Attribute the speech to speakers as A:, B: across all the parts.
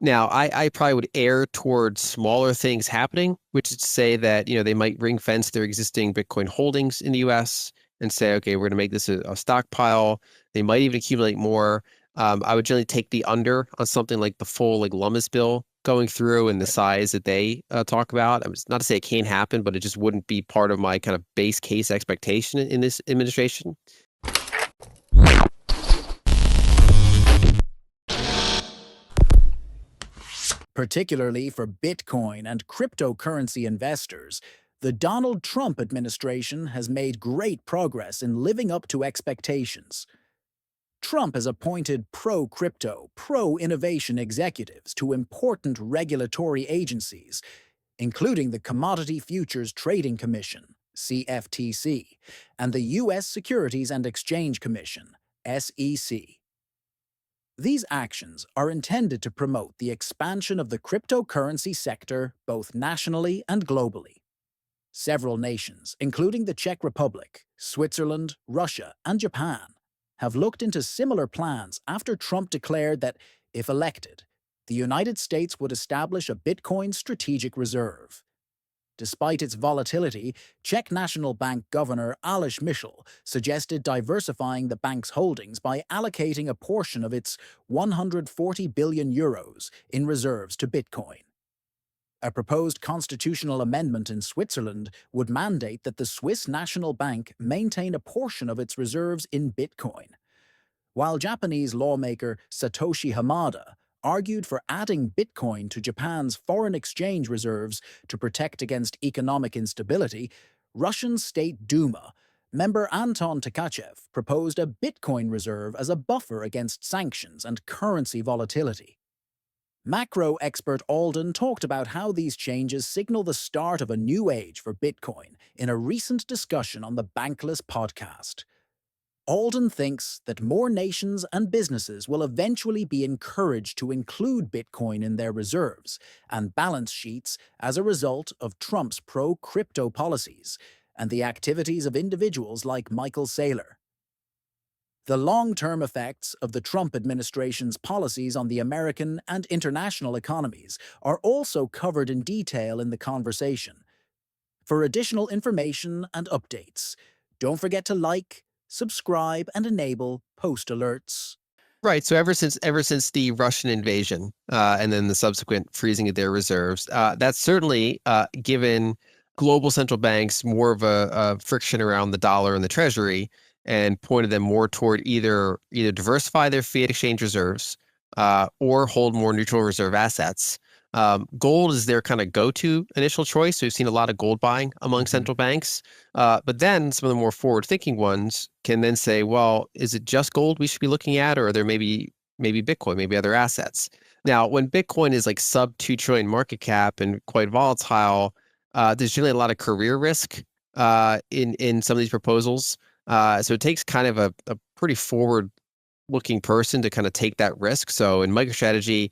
A: Now, I probably would err towards smaller things happening, which is to say that, they might ring fence their existing Bitcoin holdings in the US and say, okay, we're going to make this a stockpile. They might even accumulate more. I would generally take the under on something like the full like Lummis bill going through and the
B: Right.
A: size that they talk about. I was not to say it can't happen, but it just wouldn't be part of my kind of base case expectation in this administration.
B: Particularly for Bitcoin and cryptocurrency investors, the Donald Trump administration has made great progress in living up to expectations. Trump has appointed pro crypto, pro innovation executives to important regulatory agencies, including the Commodity Futures Trading Commission, CFTC, and the U.S. Securities and Exchange Commission, SEC. These actions are intended to promote the expansion of the cryptocurrency sector both nationally and globally. Several nations, including the Czech Republic, Switzerland, Russia, and Japan, have looked into similar plans after Trump declared that, if elected, the United States would establish a Bitcoin strategic reserve. Despite its volatility, Czech National Bank Governor Aleš Michel suggested diversifying the bank's holdings by allocating a portion of its 140 billion euros in reserves to Bitcoin. A proposed constitutional amendment in Switzerland would mandate that the Swiss National Bank maintain a portion of its reserves in Bitcoin, while Japanese lawmaker Satoshi Hamada argued for adding Bitcoin to Japan's foreign exchange reserves to protect against economic instability. Russian State Duma member Anton Tkachev proposed a Bitcoin reserve as a buffer against sanctions and currency volatility. Macro expert Alden talked about how these changes signal the start of a new age for Bitcoin in a recent discussion on the Bankless podcast. Alden thinks that more nations and businesses will eventually be encouraged to include Bitcoin in their reserves and balance sheets as a result of Trump's pro-crypto policies and the activities of individuals like Michael Saylor. The long-term effects of the Trump administration's policies on the American and international economies are also covered in detail in the conversation. For additional information and updates, don't forget to like, subscribe, and enable post alerts.
A: Right. So ever since the Russian invasion and then the subsequent freezing of their reserves, that's certainly given global central banks more of a friction around the dollar and the treasury, and pointed them more toward either diversify their fiat exchange reserves or hold more neutral reserve assets. Gold is their kind of go-to initial choice. So we've seen a lot of gold buying among
B: Mhm.
A: central banks. But then some of the more forward-thinking ones can then say, well, is it just gold we should be looking at, or are there maybe Bitcoin, maybe other assets? Now, when Bitcoin is like sub 2 trillion market cap and quite volatile, there's generally a lot of career risk in some of these proposals. So it takes kind of a pretty forward-looking person to kind of take that risk. So in MicroStrategy,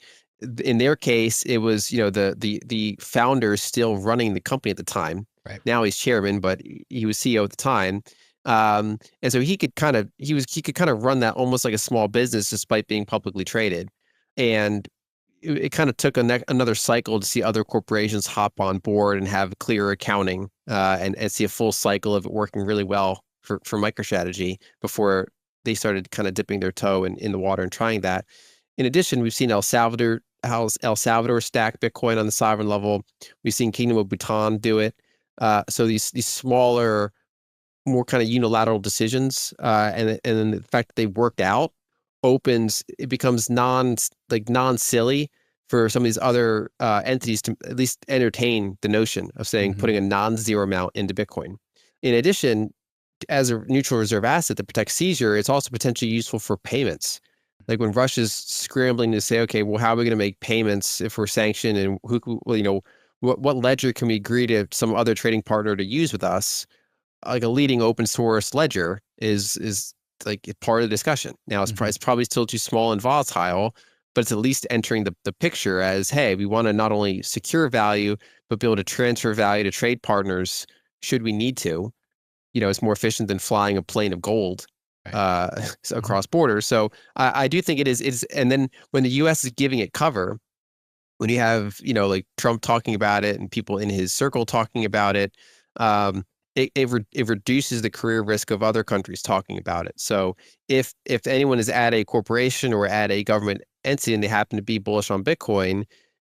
A: in their case, it was, the founder still running the company at the time.
B: Right.
A: Now he's chairman, but he was CEO at the time. And so he could kind of run that almost like a small business despite being publicly traded. And it kind of took another cycle to see other corporations hop on board and have clear accounting and see a full cycle of it working really well for MicroStrategy before they started kind of dipping their toe in the water and trying that. In addition, we've seen how El Salvador stack Bitcoin on the sovereign level. We've seen Kingdom of Bhutan do it. So these smaller, more kind of unilateral decisions, and then the fact that they worked out it becomes non silly for some of these other entities to at least entertain the notion of saying
B: Mhm.
A: putting a non-zero amount into Bitcoin. In addition, as a neutral reserve asset that protects seizure, it's also potentially useful for payments. Like when Russia's scrambling to say, okay, well, how are we going to make payments if we're sanctioned, and what ledger can we agree to some other trading partner to use with us? Like a leading open source ledger is like part of the discussion. Now
B: Mhm.
A: it's probably still too small and volatile, but it's at least entering the picture as, hey, we want to not only secure value, but be able to transfer value to trade partners should we need to. It's more efficient than flying a plane of gold
B: Right.
A: uh,
B: Mhm.
A: across borders. So I do think it is. And then when the U.S. is giving it cover, when you have, like Trump talking about it and people in his circle talking about it, um, it reduces the career risk of other countries talking about it. So if anyone is at a corporation or at a government entity and they happen to be bullish on Bitcoin,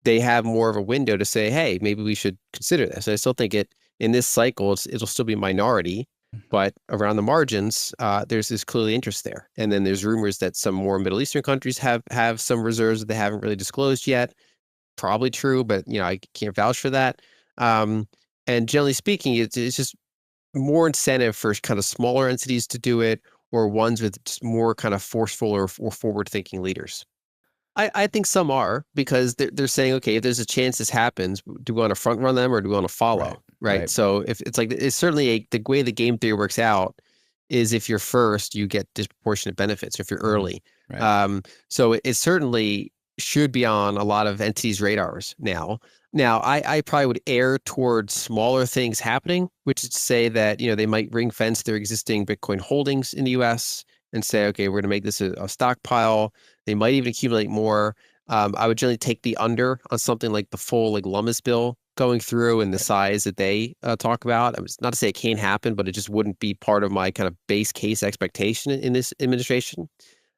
A: they have more of a window to say, hey, maybe we should consider this. I still think in this cycle, it'll still be a minority, but around the margins, there's clearly interest there. And then there's rumors that some more Middle Eastern countries have some reserves that they haven't really disclosed yet. Probably true, but I can't vouch for that. Um, and generally speaking, it's just more incentive for kind of smaller entities to do it, or ones with just more kind of forceful or forward-thinking leaders. I think some are, because they're saying, okay, if there's a chance this happens, do we want to front run them or do we want to
B: Right.
A: follow? Right.
B: Right.
A: So if it's like, it's certainly the way the game theory works out is if you're first, you get disproportionate benefits if you're
B: Mhm.
A: early.
B: Right.
A: So it certainly should be on a lot of entities' radars now. Now, I probably would err towards smaller things happening, which is to say that, they might ring fence their existing Bitcoin holdings in the US and say, okay, we're going to make this a stockpile. They might even accumulate more. I would generally take the under on something like the full like Lummis bill going through and the
B: Right.
A: size that they talk about. I mean, it's not to say it can't happen, but it just wouldn't be part of my kind of base case expectation in this administration.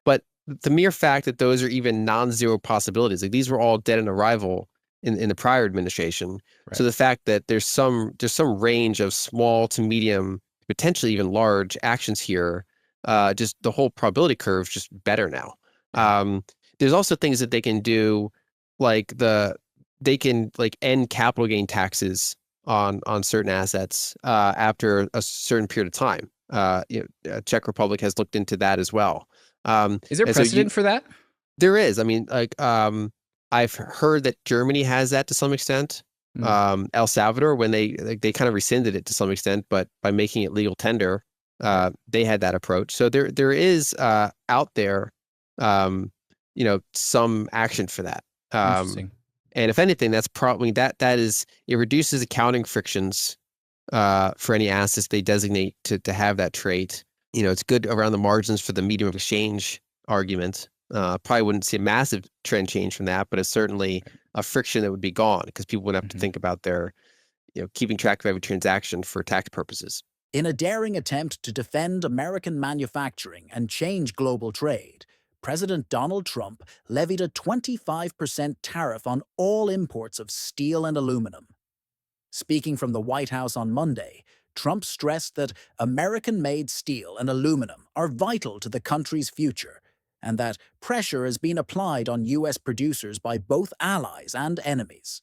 A: But the mere fact that those are even non-zero possibilities, like these were all dead on arrival in the prior administration. So
B: Right.
A: the fact that there's some range of small to medium, potentially even large actions here, just the whole probability curve is just better now.
B: Yeah.
A: There's also things that they can do, like they can like end capital gain taxes on certain assets after a certain period of time. Czech Republic has looked into that as well.
B: Is there
A: And so
B: precedent for that?
A: there is. I mean, like I've heard that Germany has that to some extent.
B: Mm.
A: El Salvador, when they kind of rescinded it to some extent, but by making it legal tender,
B: Right.
A: they had that approach. So there is out there, some action for that. Um,
B: Interesting.
A: and if anything, that's probably it reduces accounting frictions for any assets they designate to have that trait. It's good around the margins for the medium of exchange argument. Probably wouldn't see a massive trend change from that, but it's certainly a friction that would be gone because people wouldn't have to
B: Mhm.
A: think about their, keeping track of every transaction for tax purposes.
B: In a daring attempt to defend American manufacturing and change global trade, President Donald Trump levied a 25% tariff on all imports of steel and aluminum. Speaking from the White House on Monday, Trump stressed that American-made steel and aluminum are vital to the country's future, and that pressure has been applied on U.S. producers by both allies and enemies.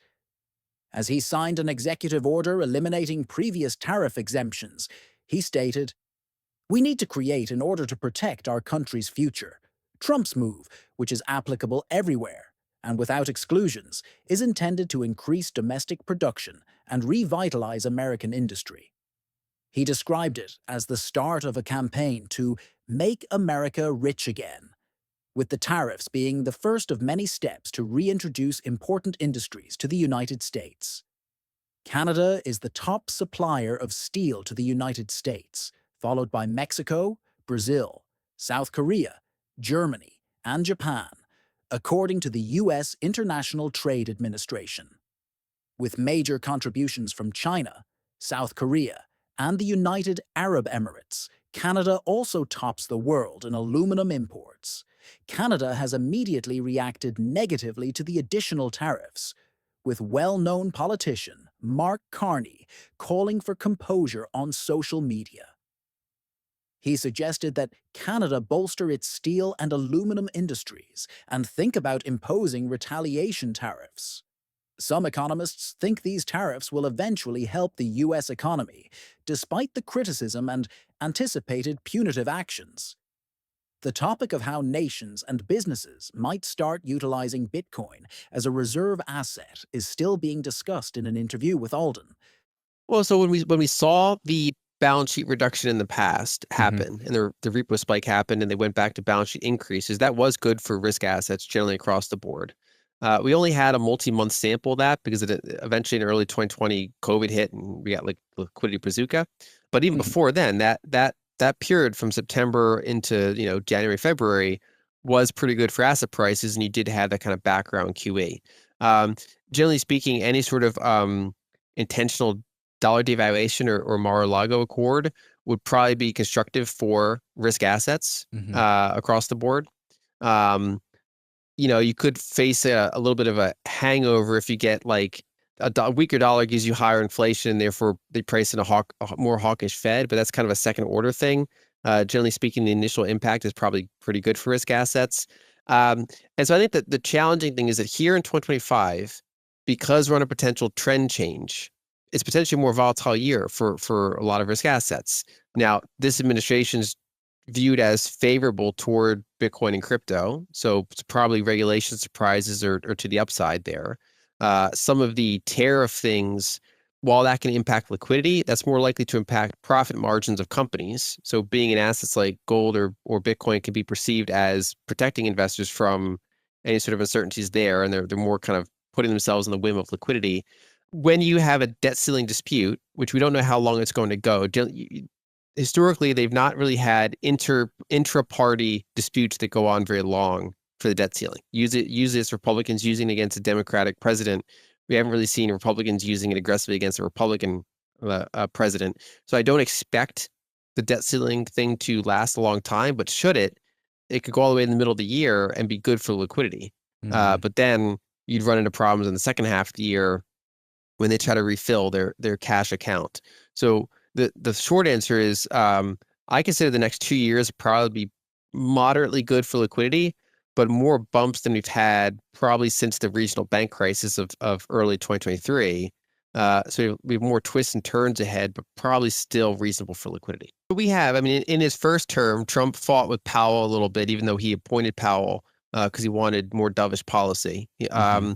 B: As he signed an executive order eliminating previous tariff exemptions, he stated, "We need to create in order to protect our country's future. Trump's move, which is applicable everywhere and without exclusions, is intended to increase domestic production and revitalize American industry." He described it as the start of a campaign to make America rich again, with the tariffs being the first of many steps to reintroduce important industries to the United States. Canada is the top supplier of steel to the United States, followed by Mexico, Brazil, South Korea, Germany, and Japan, according to the U.S. International Trade Administration. With major contributions from China, South Korea, and the United Arab Emirates, Canada also tops the world in aluminum imports. Canada has immediately reacted negatively to the additional tariffs, with well-known politician Mark Carney calling for composure on social media. He suggested that Canada bolster its steel and aluminum industries and think about imposing retaliation tariffs. Some economists think these tariffs will eventually help the U.S. economy, despite the criticism and anticipated punitive actions. The topic of how nations and businesses might start utilizing Bitcoin as a reserve asset is still being discussed in an interview with Alden.
A: Well, so when we saw the balance sheet reduction in the past
B: Mhm.
A: happen and the repo spike happened and they went back to balance sheet increases, that was good for risk assets generally across the board. We only had a multi-month sample of that because eventually in early 2020, COVID hit and we got like liquidity bazooka. But even before then, that period from September into January, February was pretty good for asset prices, and you did have that kind of background QE. Um, Generally speaking, any sort of intentional dollar devaluation or Mar-a-Lago Accord would probably be constructive for risk assets
B: Hmm.
A: across the board. Um, you could face a little bit of a hangover if you get like a weaker dollar gives you higher inflation, therefore they price in a more hawkish Fed, but that's kind of a second order thing. Generally speaking, the initial impact is probably pretty good for risk assets. Um, and so I think that the challenging thing is that here in 2025, because we're on a potential trend change, it's potentially a more volatile year for a lot of risk assets. Now, this administration's viewed as favorable toward Bitcoin and crypto. So it's probably regulation surprises or to the upside there. Some of the tariff things, while that can impact liquidity, that's more likely to impact profit margins of companies. So being in assets like gold or Bitcoin can be perceived as protecting investors from any sort of uncertainties there, and they're more kind of putting themselves in the whim of liquidity. When you have a debt ceiling dispute, which we don't know how long it's going to go, historically they've not really had intra-party disputes that go on very long for the debt ceiling. Usually it's Republicans using it against a Democratic president. We haven't really seen Republicans using it aggressively against a Republican president. So I don't expect the debt ceiling thing to last a long time, but should it could go all the way in the middle of the year and be good for liquidity.
B: Hmm.
A: But then you'd run into problems in the second half of the year when they try to refill their cash account. So the short answer is I consider the next 2 years probably be moderately good for liquidity, but more bumps than we've had probably since the regional bank crisis of early 2023. So we have more twists and turns ahead, but probably still reasonable for liquidity. But we have, I mean, in his first term, Trump fought with Powell a little bit, even though he appointed Powell because he wanted more dovish policy.
B: Hmm.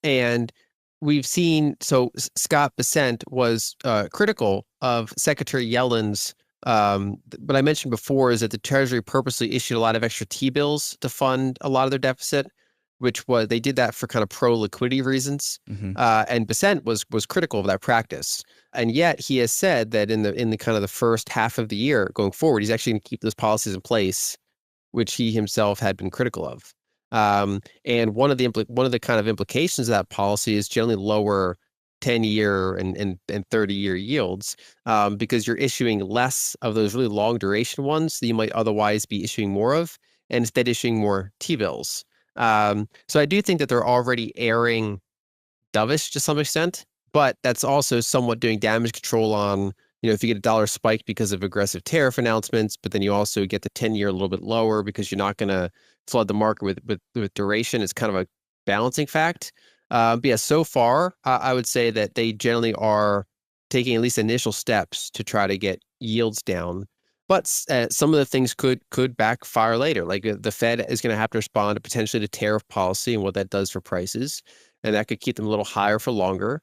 A: And we've seen Scott Bessent was critical of Secretary Yellen's. What I mentioned before is that the Treasury purposely issued a lot of extra T-bills to fund a lot of their deficit, which was they did that for kind of pro-liquidity reasons.
B: Hmm.
A: And Bessent was critical of that practice. And yet he has said that in the kind of the first half of the year going forward, he's actually going to keep those policies in place which he himself had been critical of. And one of the kind of implications of that policy is generally lower 10-year and 30-year yields because you're issuing less of those really long duration ones that you might otherwise be issuing more of, and instead issuing more T-bills. So I do think that they're already airing dovish to some extent, but that's also somewhat doing damage control on, if you get a dollar spike because of aggressive tariff announcements, but then you also get the 10-year a little bit lower because you're not going to flood the market with duration. It's kind of a balancing fact. But yeah, so far, I would say that they generally are taking at least initial steps to try to get yields down. But some of the things could backfire later. Like the Fed is going to have to respond to potentially to tariff policy and what that does for prices, and that could keep them a little higher for longer,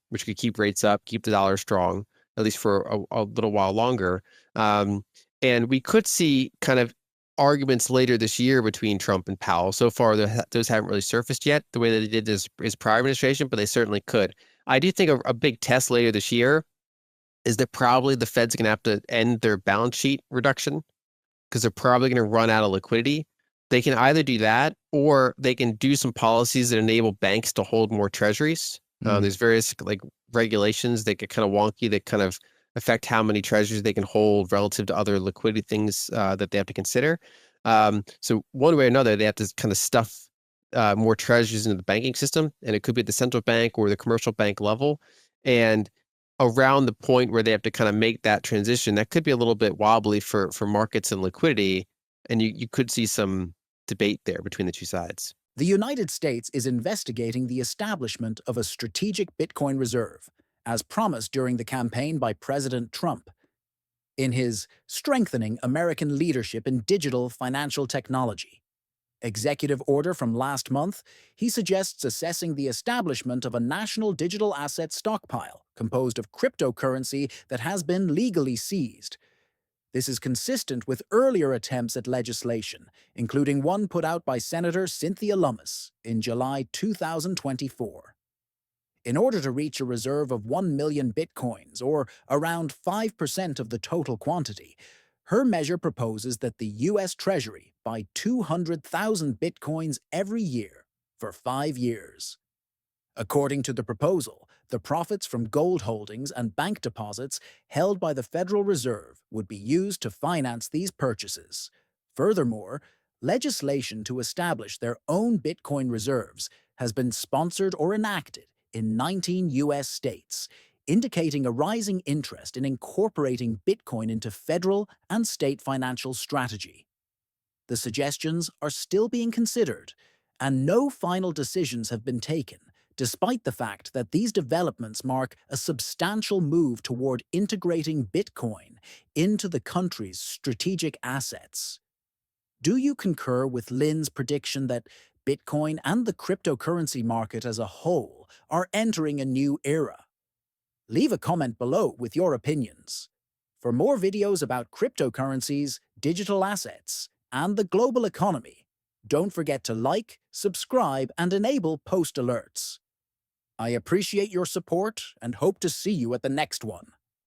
A: which could keep rates up, keep the dollar strong, at least for a little while longer. Um, and we could see kind of arguments later this year between Trump and Powell. So far, those haven't really surfaced yet the way that they did his prior administration, but they certainly could. I do think a big test later this year is that probably the Fed's going to have to end their balance sheet reduction because they're probably going to run out of liquidity. They can either do that or they can do some policies that enable banks to hold more treasuries.
B: Hmm.
A: There's various like regulations that get kind of wonky that kind of affect how many treasuries they can hold relative to other liquidity things that they have to consider. So one way or another, they have to kind of stuff more treasuries into the banking system, and it could be at the central bank or the commercial bank level. And around the point where they have to kind of make that transition, that could be a little bit wobbly for markets and liquidity, and you could see some debate there between the two sides.
B: The United States is investigating the establishment of a strategic Bitcoin reserve, as promised during the campaign by President Trump. In his Strengthening American Leadership in Digital Financial Technology executive order from last month, he suggests assessing the establishment of a national digital asset stockpile composed of cryptocurrency that has been legally seized. This is consistent with earlier attempts at legislation, including one put out by Senator Cynthia Lummis in July 2024. In order to reach a reserve of 1 million bitcoins, or around 5% of the total quantity, her measure proposes that the U.S. Treasury buy 200,000 bitcoins every year. for 5 years. According to the proposal, the profits from gold holdings and bank deposits held by the Federal Reserve would be used to finance these purchases. Furthermore, legislation to establish their own Bitcoin reserves has been sponsored or enacted in 19 US states, indicating a rising interest in incorporating Bitcoin into federal and state financial strategy. The suggestions are still being considered, and no final decisions have been taken, despite the fact that these developments mark a substantial move toward integrating Bitcoin into the country's strategic assets. Do you concur with Lyn's prediction that Bitcoin and the cryptocurrency market as a whole are entering a new era? Leave a comment below with your opinions. For more videos about cryptocurrencies, digital assets, and the global economy, don't forget to like, subscribe, and enable post alerts. I appreciate your support and hope to see you at the next one.